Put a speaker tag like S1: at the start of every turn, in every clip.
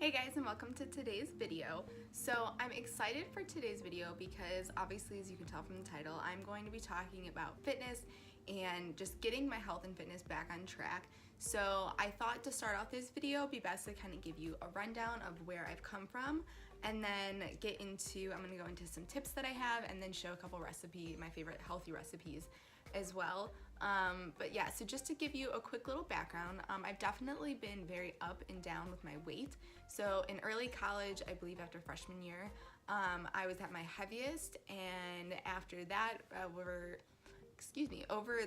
S1: Hey guys, and welcome to today's video. So I'm excited for today's video because obviously, as you can tell from the title, I'm going to be talking about fitness and just getting my health and fitness back on track. So I thought to start off this video, it'd be best to kind of give you a rundown of where I've come from and then I'm gonna go into some tips that I have and then show a couple my favorite healthy recipes as well. But yeah, so just to give you a quick little background, I've definitely been very up and down with my weight. So in early college, I believe after freshman year, I was at my heaviest, and after that, over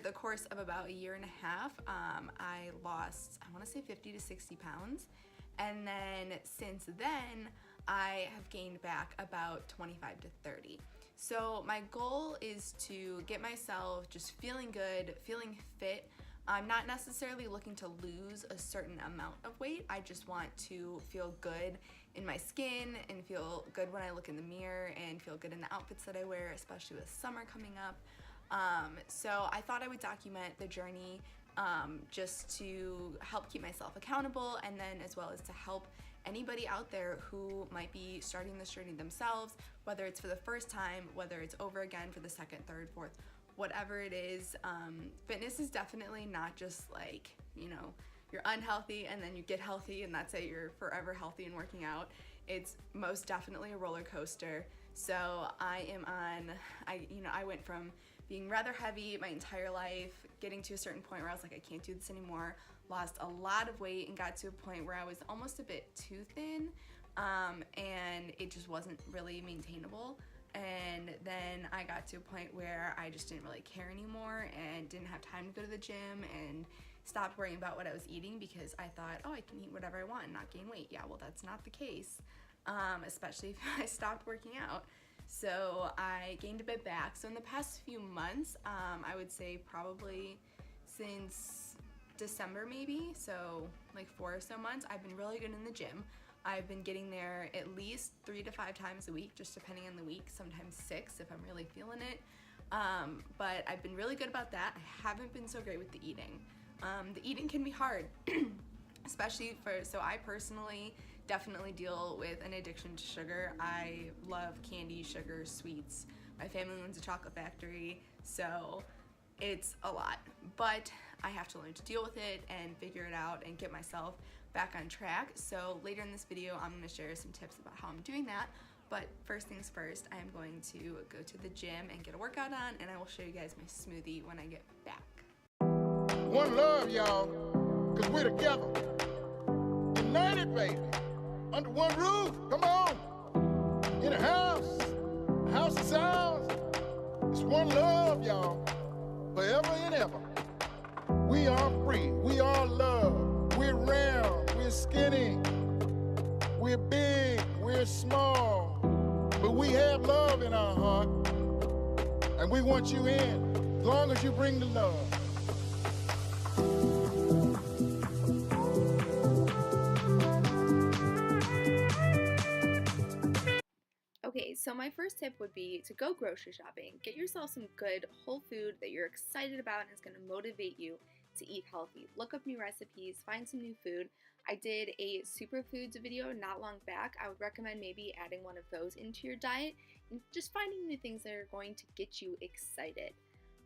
S1: the course of about a year and a half, I lost, I wanna say 50 to 60 pounds. And then since then, I have gained back about 25 to 30. So my goal is to get myself just feeling good, feeling fit. I'm not necessarily looking to lose a certain amount of weight. I just want to feel good in my skin and feel good when I look in the mirror and feel good in the outfits that I wear, especially with summer coming up. So I thought I would document the journey just to help keep myself accountable, and then as well as to help anybody out there who might be starting this journey themselves, whether it's for the first time, whether it's over again for the second, third, fourth, whatever it is. Fitness is definitely not just like, you're unhealthy and then you get healthy and that's it, you're forever healthy and working out. It's most definitely a roller coaster. So I went from being rather heavy my entire life, getting to a certain point where I was like, I can't do this anymore, lost a lot of weight and got to a point where I was almost a bit too thin, and it just wasn't really maintainable. And then I got to a point where I just didn't really care anymore and didn't have time to go to the gym and stopped worrying about what I was eating because I thought, oh, I can eat whatever I want and not gain weight. Yeah, well, that's not the case, especially if I stopped working out. So I gained a bit back. So in the past few months, I would say probably since December maybe, so like 4 or so months, I've been really good in the gym. I've been getting there at least 3 to 5 times a week, just depending on the week, sometimes 6 if I'm really feeling it. But I've been really good about that. I haven't been so great with the eating. The eating can be hard, especially so I personally definitely deal with an addiction to sugar. I love candy, sugar, sweets. My family owns a chocolate factory, so it's a lot. But I have to learn to deal with it and figure it out and get myself back on track. So later in this video, I'm gonna share some tips about how I'm doing that. But first things first, I am going to go to the gym and get a workout on, and I will show you guys my smoothie when I get back.
S2: One love, y'all, cause we're together, united, baby, under one roof. Come on, in a house of sounds. It's one love, y'all, forever and ever. We are free, we are love. We're round, we're skinny, we're big, we're small, but we have love in our heart, and we want you in, as long as you bring the love.
S1: Okay, so my first tip would be to go grocery shopping. Get yourself some good whole food that you're excited about and is going to motivate you to eat healthy. Look up new recipes, find some new food. I did a superfoods video not long back. I would recommend maybe adding one of those into your diet and just finding new things that are going to get you excited.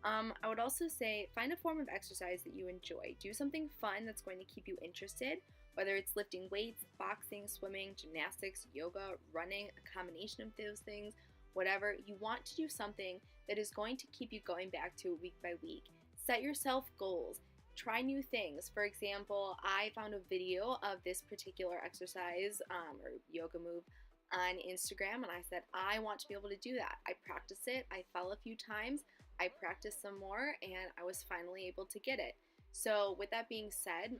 S1: I would also say find a form of exercise that you enjoy. Do something fun that's going to keep you interested, whether it's lifting weights, boxing, swimming, gymnastics, yoga, running, a combination of those things, whatever. You want to do something that is going to keep you going back to week by week. Set yourself goals. Try new things. For example, I found a video of this particular exercise or yoga move on Instagram, and I said, I want to be able to do that. I practiced it. I fell a few times. I practiced some more, and I was finally able to get it. So with that being said,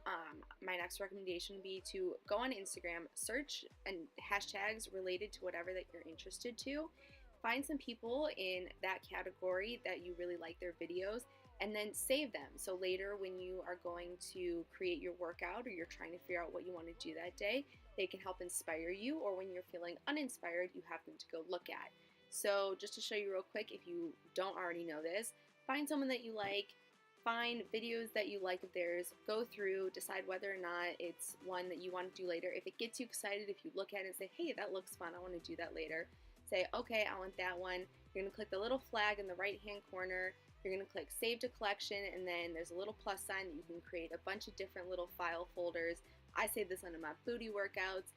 S1: my next recommendation would be to go on Instagram, search and hashtags related to whatever that you're interested to. Find some people in that category that you really like their videos, and then save them. So later when you are going to create your workout or you're trying to figure out what you want to do that day, they can help inspire you, or when you're feeling uninspired, you have them to go look at. So just to show you real quick, if you don't already know this, find someone that you like, find videos that you like of theirs, go through, decide whether or not it's one that you want to do later. If it gets you excited, if you look at it and say, hey, that looks fun, I want to do that later, say, okay, I want that one. You're going to click the little flag in the right hand corner. You're going to click Save to Collection, and then there's a little plus sign that you can create a bunch of different little file folders. I save this under my booty workouts.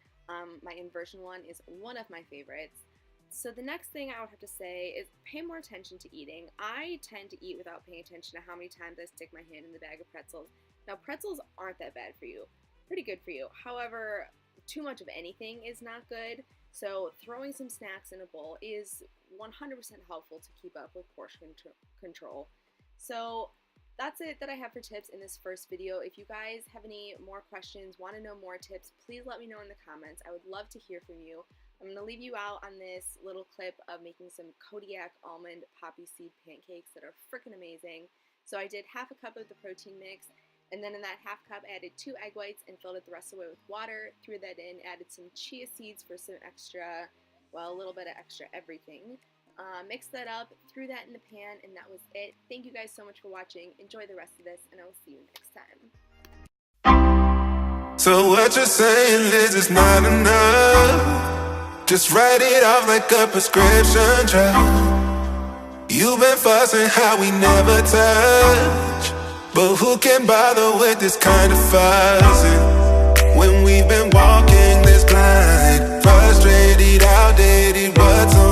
S1: My inversion one is one of my favorites. So the next thing I would have to say is pay more attention to eating. I tend to eat without paying attention to how many times I stick my hand in the bag of pretzels. Now, pretzels aren't that bad for you. Pretty good for you. However, too much of anything is not good. So throwing some snacks in a bowl is 100% helpful to keep up with portion control. So that's it that I have for tips in this first video. If you guys have any more questions, want to know more tips, please let me know in the comments. I would love to hear from you. I'm going to leave you out on this little clip of making some Kodiak almond poppy seed pancakes that are freaking amazing. So I did half a cup of the protein mix, and then in that half cup added 2 egg whites and filled it the rest of the way with water, threw that in, added some chia seeds for some extra, well, a little bit of extra everything. Mixed that up, threw that in the pan, and that was it. Thank you guys so much for watching. Enjoy the rest of this, and I will see you next time.
S3: So what you're saying is it's not enough. Just write it off like a prescription drug. You've been fussing how we never touch, but who can bother with this kind of fussing when we've been walking this blind, frustrated, outdated, what's on